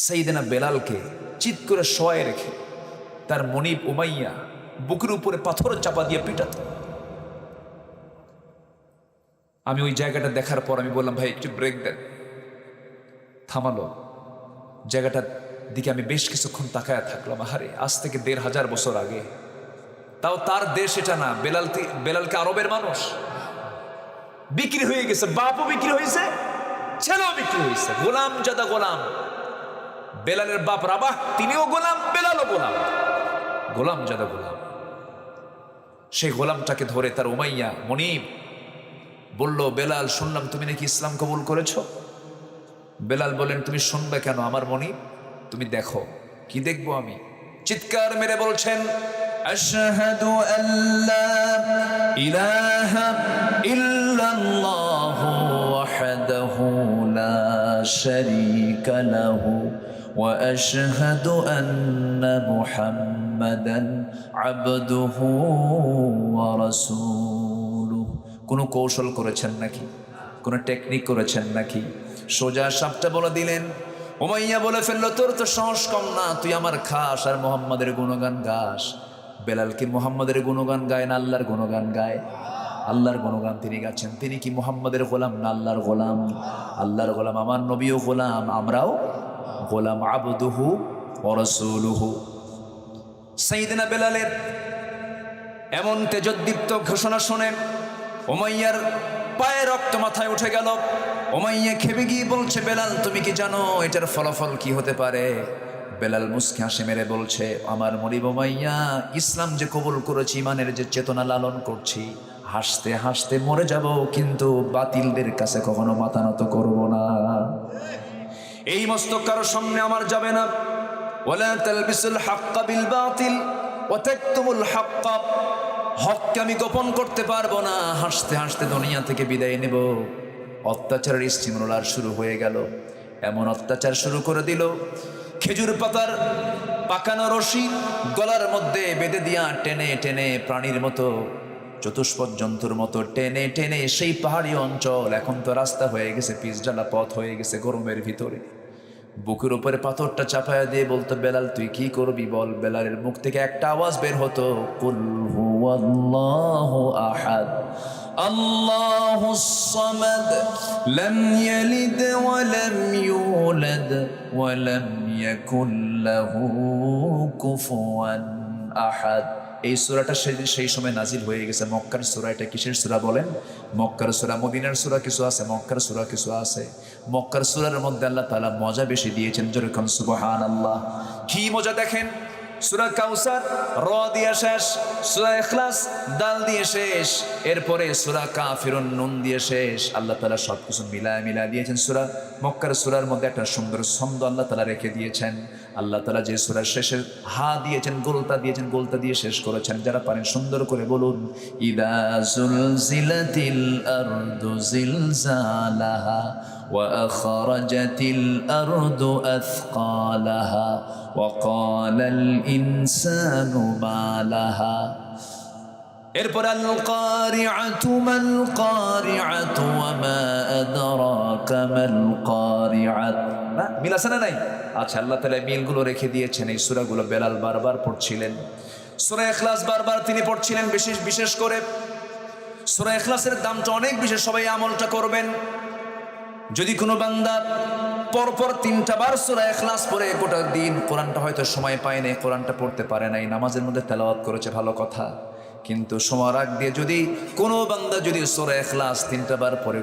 সাইয়েদনা বেলালকে চিৎ করে শোয়ায় রেখে তার মনিব উমাইয়া বুকের উপরে পাথর চাপা দিয়ে পিটাত। আমি ওই জায়গাটা দেখার পর আমি বললাম, ভাই একটু ব্রেক দেন। থামালো। জায়গাটার দিকে আমি বেশ কিছুক্ষণ তাকায় থাকলাম। আহারে, আজ থেকে ১৫০০ বছর আগে, তাও তার দেশ এটা না। বেলালকে আরবের মানুষ, বিক্রি হয়ে গেছে, বাপও বিক্রি হয়েছে, ছেলেও বিক্রি হয়েছে, গোলাম জাদা গোলাম। বেলালের বাপ রাবাহ তিনিও গোলাম, বেলালও গোলাম, গোলাম জাদা গোলাম। সেই গোলামটাকে ধরে তার উমাইয়া মনিব বলল, বেলাল শুনলাম তুমি নাকি ইসলাম কবুল করেছো। বেলাল বলেন, তুমি শুনবে কেন আমার মনিব, তুমি দেখো। কি দেখবো আমি? চিৎকার মেরে বলছেন, আশহাদু আল্লা ইলাহা ইল্লাল্লাহু ওয়াহদাহু লা শারীকা লাহু ওয়া আশহাদু আন্না মুহাম্মাদান আবদুহু ওয়া রাসূলুহু। কোনো কৌশল করেছেন নাকি? কোনো টেকনিক করেছেন নাকি? সোজা সাপটা বলে দিলেন। উমাইয়া বলে ফেললো, তোর তো সাহস কম না, তুই আমার খাস আর মোহাম্মদের গুণগান গাস। বেলাল কি মোহাম্মদের গুণগান গায় না আল্লাহর গুণগান গায়? আল্লাহর গুণগান তিনি গাচ্ছেন। তিনি কি মোহাম্মদের গোলাম না আল্লাহর গোলাম? আল্লাহর গোলাম। আমার নবীও গোলাম, আমরাও গোলাম। আবদুহু ওয়া রাসূলুহু। সাইয়েদনা বেলালের এমন তেজোদ্দীপ্ত ঘোষণা শুনে উমাইয়ার পায়ে রক্ত মাথায় উঠে গেল। উমাইয়া খেপে গিয়ে বলছে, বেলাল তুমি কি জানো এটার ফলাফল কি হতে পারে? বেলাল মুস্কি হাসি মেরে বলছে, আমার মনিব উমাইয়া, ইসলাম যে কবুল করেছি, ইমানের যে চেতনা লালন করছি, হাসতে হাসতে মরে যাব, কিন্তু বাতিলদের কাছে কখনো মাথা নত করব না। এই মস্তক কারো সামনে আমার যাবে না। ওয়ালা তালবিসুল হাক্কা বিল বাতিল ওয়া তাকতুমুল হাক্কা। হককে আমি গোপন করতে পারবো না। হাসতে হাসতে দুনিয়া থেকে বিদায় নেব। অত্যাচারের স্টিমুলার শুরু হয়ে গেল। এমন অত্যাচার শুরু করে দিল, খেজুর পাতার পাকানো রশি গলার মধ্যে বেঁধে দিয়া টেনে টেনে প্রাণীর মতো, চতুষ্পদ জন্তুর মতো টেনে টেনে সেই পাহাড়ি অঞ্চল, এখন তো রাস্তা হয়ে গেছে, পিচঢালা পথ হয়ে গেছে গরমের ভিতরে, বুকের উপরে পাথরটা চাপায়া দিয়ে বলতো, বেলাল তুই কি করবি বল। বেলালের মুখ থেকে একটা আওয়াজ বের হতো, কুল হুয়াল্লাহু আহাদ আল্লাহুস সামাদ লাম ইয়ালিদ ওয়া লাম ইউলাদ ওয়া লাম ইয়াকুল লাহু কুফুয়ান আহাদ। এই সূরাটা সেই সময় নাজিল হয়ে গেছে। মক্কার সূরা। এটা কিসের সূরা বলেন? মক্কার সূরা। মদিনার সূরা কিছু আছে, মক্কার সূরা কিছু আছে। মক্কার সূরার মধ্যে আল্লাহ তাআলা মজা বেশি দিয়েছেন। যেরকম সুবহানাল্লাহ। কি মজা দেখেন! সূরা কাউসার র দিয়ে শেষ, সূরা ইখলাস দাল দিয়ে শেষ, এরপরে সূরা কাফিরুন নুন দিয়ে শেষ। আল্লাহ তাআলা সবকিছু মিলায় দিয়েছেন। সূরা মক্কার সূরার মধ্যে একটা সুন্দর ছন্দ আল্লাহ তাআলা রেখে দিয়েছেন। আল্লাহ তাআলা যে সূরার শেষে হা দিয়েছেন, গোলতা দিয়েছেন, গোলতা দিয়ে শেষ করেছেন। যারা পারেন সুন্দর করে বলুন, ইদা জুলজিলাতিল আরদু জিলজালাহা ওয়া আখরাজাতিল আরদু আথকালাহা ওয়া ক্বালাল ইনসানু মা লাহা। এরপর আল কারিআতু মাল কারিআতু ওয়া মা আদরাকা মাল কারিআত। না মিল আছে না নাই? আচ্ছা, আল্লাহ তাআলা মিলগুলো রেখে দিয়েছেন। এই সূরাগুলো বেলাল বারবার পড়ছিলেন। সূরা ইখলাস বারবার তিনি পড়ছিলেন। বিশেষ করে সূরা ইখলাসের দামটা অনেক বিশেষ। সবাই আমলটা করবেন। যদি কোনো বান্দা পরপর 3টা বার সূরা ইখলাস পড়ে গোটা দিন, কোরআনটা হয়তো সময় পায় নাই, কোরআনটা পড়তে পারে নাই, নামাজের মধ্যে তেলাওয়াত করেছে, ভালো কথা, কিন্তু সময় রাখ দিয়ে যদি কোনো বান্দা যদি সূরা ইখলাস 3টা বার পড়ে